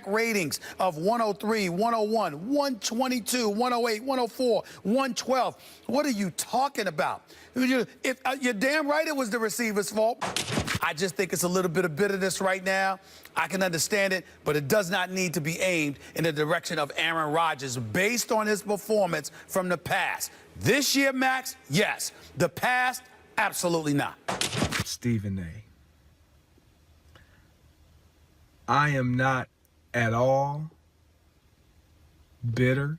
ratings of 103, 101, 122, 108, 104, 112. What are you talking about? You're damn right it was the receiver's fault. I just think it's a little bit of bitterness right now. I can understand it, but it does not need to be aimed in the direction of Aaron Rodgers based on his performance from the past. This year, Max, yes. The past, absolutely not. Stephen A. I am not at all bitter.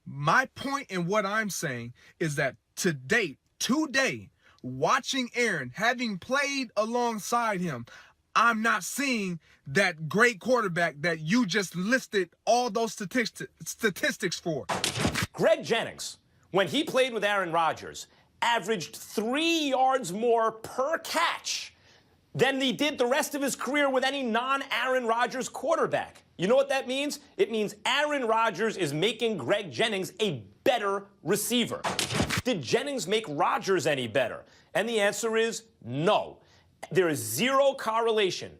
My point in what I'm saying is that today, watching Aaron, having played alongside him, I'm not seeing that great quarterback that you just listed all those statistics for. Greg Jennings, when he played with Aaron Rodgers, averaged 3 yards more per catch than he did the rest of his career with any non-Aaron Rodgers quarterback. You know what that means? It means Aaron Rodgers is making Greg Jennings a better receiver. Did Jennings make Rodgers any better? And the answer is no. There is zero correlation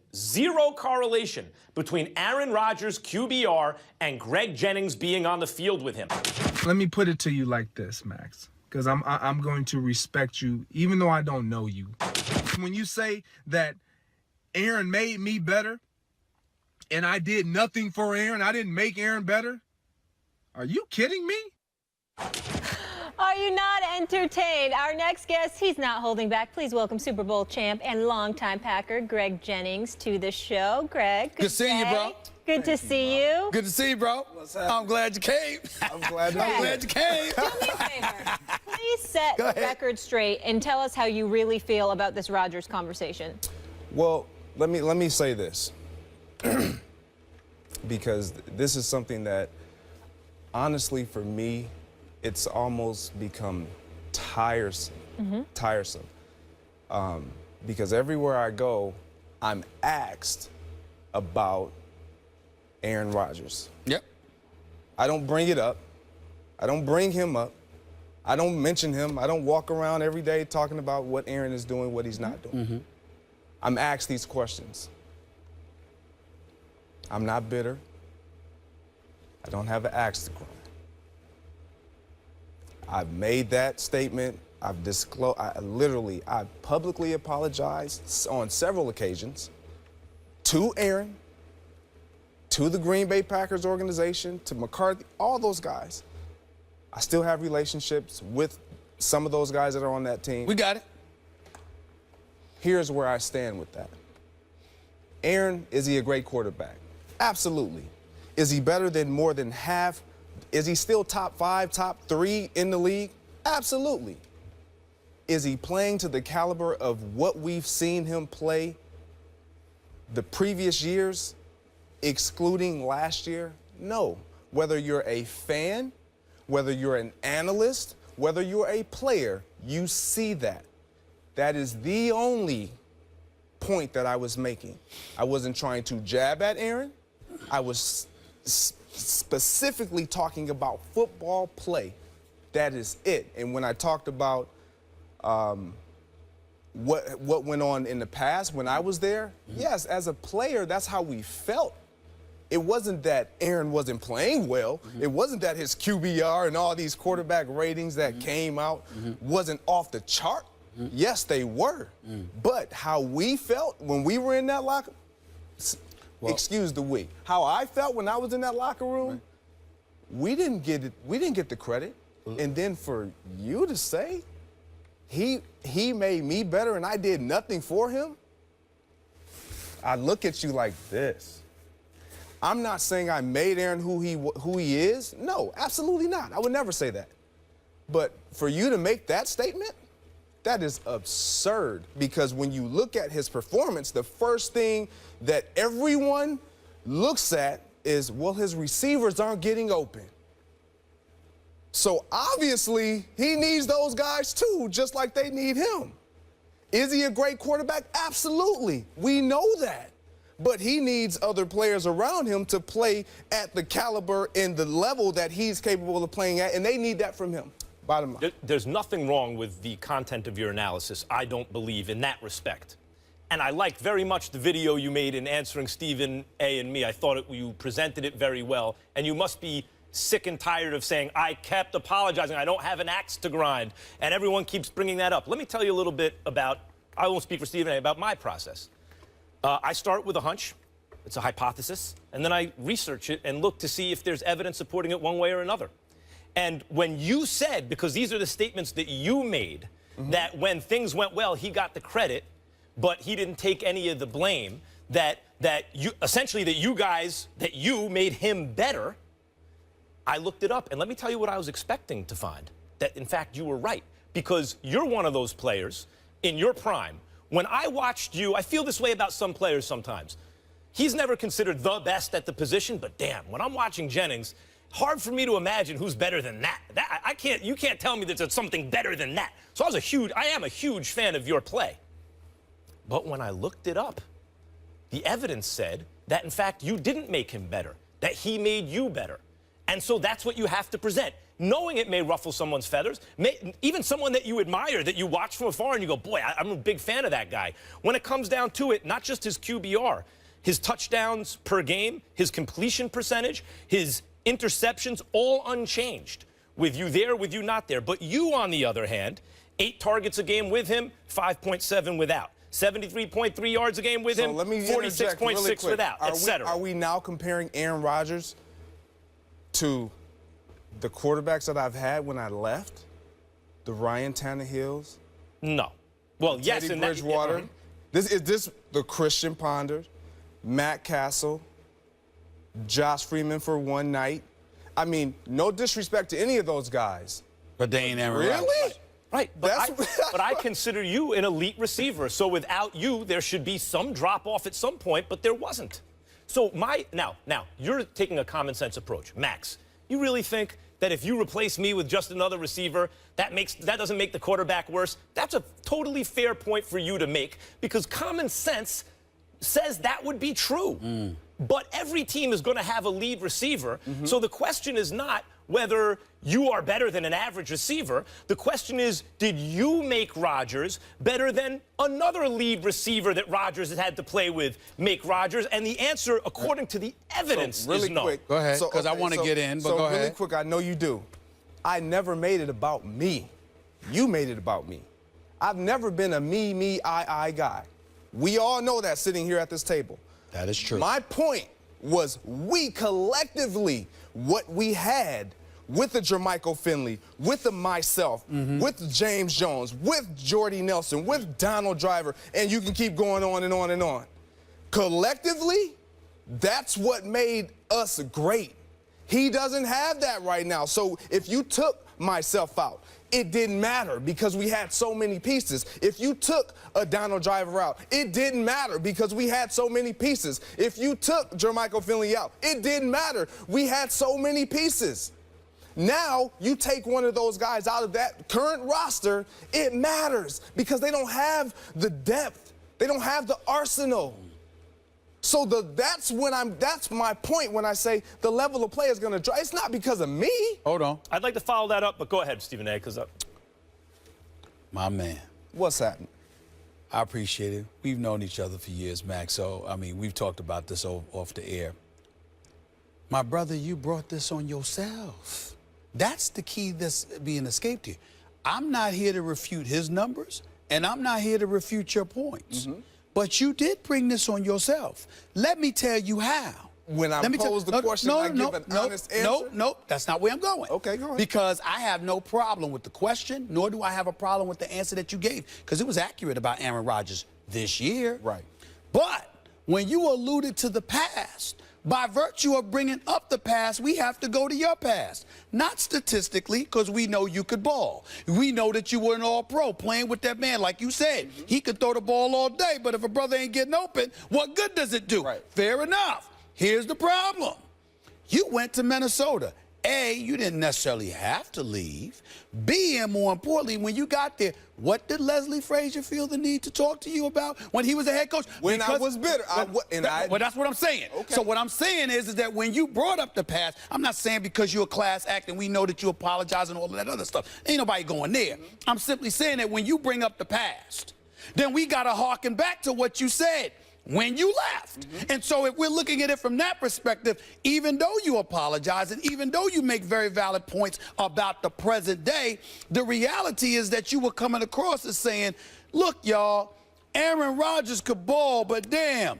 between Aaron Rodgers' QBR and Greg Jennings being on the field with him. Let me put it to you like this, Max, because I'm going to respect you even though I don't know you. When you say that Aaron made me better and I did nothing for Aaron, I didn't make Aaron better, are you kidding me? Are you not entertained? Our next guest, he's not holding back. Please welcome Super Bowl champ and longtime Packer, Greg Jennings, to the show. Greg, good seeing you, bro. Good to see you. Good to see you, bro. What's happening? I'm glad you came. I'm glad you came. Do me a favor. Please set the record straight and tell us how you really feel about this Rodgers conversation. Well, let me say this. Because this is something that, honestly, for me, it's almost become tiresome. Tiresome. Because everywhere I go, I'm asked about Aaron Rodgers. Yep. I don't bring it up. I don't bring him up. I don't mention him. I don't walk around every day talking about what Aaron is doing, what he's not doing. I'm asked these questions. I'm not bitter. I don't have an axe to grind. I've made that statement. I've disclosed. I publicly apologized on several occasions to Aaron, to the Green Bay Packers organization, to McCarthy, all those guys. I still have relationships with some of those guys that are on that team. We got it. Here's where I stand with that. Aaron, is he a great quarterback? Absolutely. Is he better than more than half? Is he still top 5, top 3 in the league? Absolutely. Is he playing to the caliber of what we've seen him play the previous years, excluding last year? No. Whether you're a fan, whether you're an analyst, whether you're a player, you see that. That is the only point that I was making. I wasn't trying to jab at Aaron. I was specifically talking about football play. That is it. And when I talked about what went on in the past when I was there, yes, as a player, that's how we felt. It wasn't that Aaron wasn't playing well. It wasn't that his QBR and all these quarterback ratings that came out wasn't off the chart. Yes, they were. But how we felt when we were in that locker, excuse the we, how I felt when I was in that locker room, we didn't get it. We didn't get the credit. And then for you to say he made me better and I did nothing for him, I look at you like this. I'm not saying I made Aaron who he is. No, absolutely not. I would never say that. But for you to make that statement, that is absurd, because when you look at his performance, the first thing that everyone looks at is, well, his receivers aren't getting open. So obviously he needs those guys too, just like they need him. Is he a great quarterback? Absolutely. We know that. But he needs other players around him to play at the caliber and the level that he's capable of playing at, and they need that from him. Bottom line. There's nothing wrong with the content of your analysis. I don't believe in that respect. and I liked very much the video you made in answering Stephen A. and me. I thought you presented it very well, and you must be sick and tired of saying, I kept apologizing, I don't have an axe to grind, and everyone keeps bringing that up. Let me tell you a little bit about, I won't speak for Stephen A., about my process. I start with a hunch, it's a hypothesis, and then I research it and look to see if there's evidence supporting it one way or another. And when you said, because these are the statements that you made, that when things went well, he got the credit, but he didn't take any of the blame, that you essentially that you made him better, I looked it up, and let me tell you what I was expecting to find, that in fact you were right, because you're one of those players in your prime. When I watched you, I feel this way about some players sometimes. He's never considered the best at the position, but damn, when I'm watching Jennings, hard for me to imagine who's better than that. You can't tell me that there's something better than that. So I am a huge fan of your play. But when I looked it up, the evidence said that in fact you didn't make him better, that he made you better. And so that's what you have to present. Knowing it may ruffle someone's feathers, even someone that you admire, that you watch from afar and you go, boy, I'm a big fan of that guy. When it comes down to it, not just his QBR, his touchdowns per game, his completion percentage, his interceptions, all unchanged. With you there, with you not there. But you, on the other hand, 8 targets a game with him, 5.7 without. 73.3 yards a game with him, 46.6 without, etc. Are we now comparing Aaron Rodgers to the quarterbacks that I've had when I left? The Ryan Tannehills? No. Well, yes, Teddy and Bridgewater. Is this the Christian Ponder, Matt Castle, Josh Freeman for one night? I mean, no disrespect to any of those guys. But they ain't ever Really? Right, but I consider you an elite receiver. So without you, there should be some drop off at some point, but there wasn't. So now you're taking a common sense approach, Max. You really think that if you replace me with just another receiver, that doesn't make the quarterback worse? That's a totally fair point for you to make, because common sense says that would be true. But every team is going to have a lead receiver. So the question is not whether you are better than an average receiver. The question is, did you make Rodgers better than another lead receiver that Rodgers has had to play with make Rodgers? And the answer, according to the evidence, really is no. quick. Go ahead, because I want to get in, but go ahead. Really quick, I know you do. I never made it about me. You made it about me. I've never been a me, I guy. We all know that sitting here at this table. That is true. My point was we collectively, what we had with the Jermichael Finley, with the myself, with James Jones, with Jordy Nelson, with Donald Driver, and you can keep going on and on and on. Collectively, that's what made us great. He doesn't have that right now. So if you took myself out, it didn't matter because we had so many pieces. If you took a Donald Driver out, it didn't matter because we had so many pieces. If you took Jermichael Finley out, it didn't matter. We had so many pieces. Now, you take one of those guys out of that current roster, it matters because they don't have the depth. They don't have the arsenal. So that's my point when I say the level of play is going to drop. It's not because of me. Hold on. I'd like to follow that up, but go ahead, Stephen A., because My man. What's happening? I appreciate it. We've known each other for years, Max, so, I mean, we've talked about this off the air. My brother, you brought this on yourself. That's the key that's being escaped here. I'm not here to refute his numbers, and I'm not here to refute your points. But you did bring this on yourself. Let me tell you how. When I pose the question, I give an honest answer? No, that's not where I'm going. Okay, go ahead. Because I have no problem with the question, nor do I have a problem with the answer that you gave, because it was accurate about Aaron Rodgers this year. Right. But when you alluded to the past, by virtue of bringing up the past, we have to go to your past. Not statistically, because we know you could ball. We know that you were an all-pro playing with that man. Like you said, he could throw the ball all day, but if a brother ain't getting open, what good does it do? Right. Fair enough. Here's the problem. You went to Minnesota. A, you didn't necessarily have to leave. B, and more importantly, when you got there, what did Leslie Frazier feel the need to talk to you about when he was a head coach? When I was bitter. Well, that's what I'm saying. Okay. So what I'm saying is that when you brought up the past, I'm not saying because you're a class act and we know that you apologize and all of that other stuff. Ain't nobody going there. I'm simply saying that when you bring up the past, then we got to harken back to what you said when you left. And so if we're looking at it from that perspective, even though you apologize and even though you make very valid points about the present day, the reality is that you were coming across as saying, look, y'all, Aaron Rodgers could ball, but damn,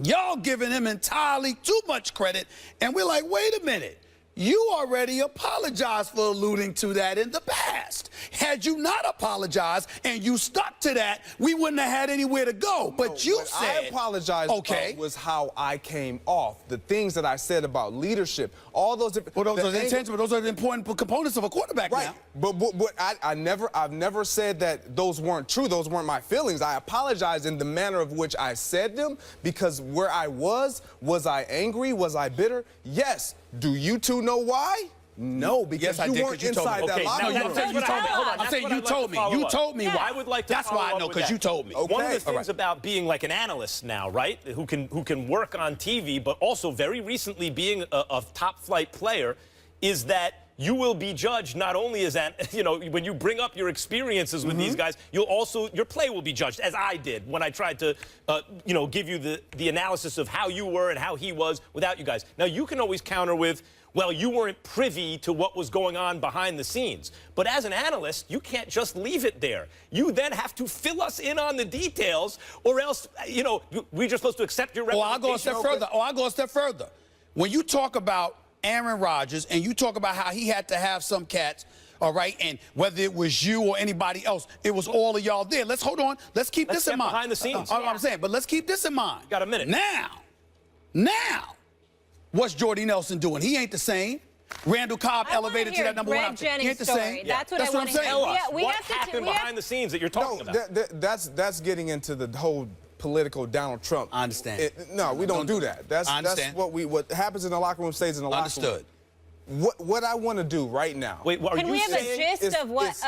y'all giving him entirely too much credit. And we're like, wait a minute. You already apologized for alluding to that in the past. Had you not apologized and you stuck to that, we wouldn't have had anywhere to go. But you said, I apologized about was how I came off. The things that I said about leadership, all those different. Well, those are intentional. Those are the important components of a quarterback Right. now. But I've never said that those weren't true. Those weren't my feelings. I apologize in the manner of which I said them, because where I was I angry? Was I bitter? Yes. Do you two know why? No, because I you did, weren't 'cause you told me. inside that Okay, locker now room. that's what I- hold on, I'm that's saying what you I'd like told to me. follow You up. told me why. I would like to That's follow why I up know, with because that. you told me. One of the Okay. things about being like an analyst now, right, who can work on TV, but also very recently being a top flight player, is that you will be judged not only as when you bring up your experiences with these guys, your play will be judged, as I did when I tried to give you the analysis of how you were and how he was without you guys. Now you can always counter with, well, you weren't privy to what was going on behind the scenes. But as an analyst, you can't just leave it there. You then have to fill us in on the details, or else, we're just supposed to accept your representation. I'll go a step further. When you talk about Aaron Rodgers and you talk about how he had to have some cats, all right, and whether it was you or anybody else, it was all of y'all there. Let's hold on. Let's keep this in mind. Behind the scenes. I'm saying, but let's keep this in mind. Got a minute. Now, what's Jordy Nelson doing? He ain't the same. Randall Cobb elevated to that number one option. He ain't the same. That's what I want to hear. Tell us We what have to happened behind the scenes that you're talking about. That's getting into the whole political Donald Trump. I understand. No, we don't do that. That's what happens in the locker room stays in the locker room. Understood. What I want to do right now. Wait, are Can you we have saying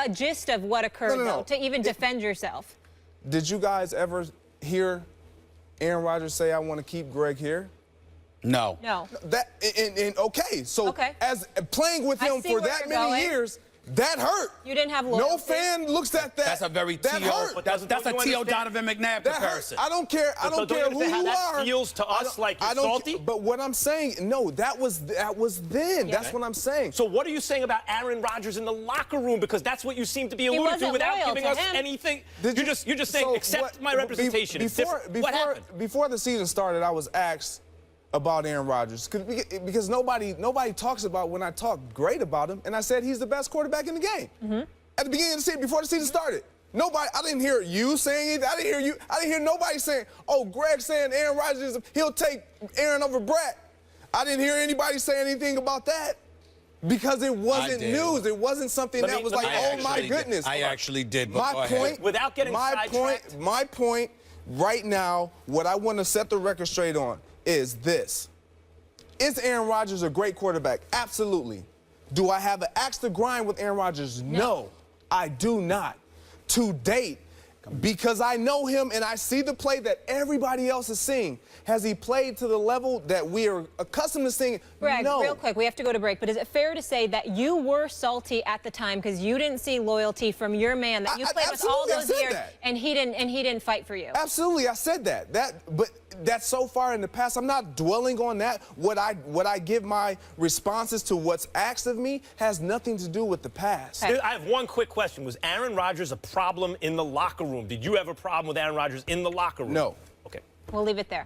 a gist of what occurred, though, to even defend yourself? Did you guys ever hear Aaron Rodgers say, "I want to keep Greg here"? No. No. As playing with I him see for where that you're many going. years, that hurt. You didn't have loyalty. No fan looks at that. That's a very that hurt. But That's a don't you T.O. understand? Donovan McNabb That comparison. hurt. I don't care. I don't care who you how that are. feels to us like you're salty? But what I'm saying, no, that was then. Yeah. That's what I'm saying. So what are you saying about Aaron Rodgers in the locker room? Because that's what you seem to be alluding to wasn't without loyal giving to us him. anything. Did You're just saying, accept my representation. It's different. What happened? Before the season started, I was asked about Aaron Rodgers because nobody talks about when I talk great about him, and I said he's the best quarterback in the game. At the beginning of the season, before the season started. I didn't hear you saying it. I didn't hear nobody saying, oh, Greg saying Aaron Rodgers, he'll take Aaron over Brett. I didn't hear anybody say anything about that because it wasn't news. It wasn't something that was like, oh, my goodness. I actually did. But My point, Without getting sidetracked. my point right now, what I want to set the record straight on is this. Is Aaron Rodgers a great quarterback? Absolutely. Do I have an axe to grind with Aaron Rodgers? No, I do not. To date, because I know him and I see the play that everybody else is seeing. Has he played to the level that we are accustomed to seeing? Greg, no. real quick, we have to go to break, but is it fair to say that you were salty at the time because you didn't see loyalty from your man that you played with all those years and he didn't fight for you? Absolutely, I said that. But that's so far in the past. I'm not dwelling on that. What I give my responses to what's asked of me has nothing to do with the past. Okay. I have one quick question. Was Aaron Rodgers a problem in the locker room? Did you have a problem with Aaron Rodgers in the locker room? No. Okay. We'll leave it there.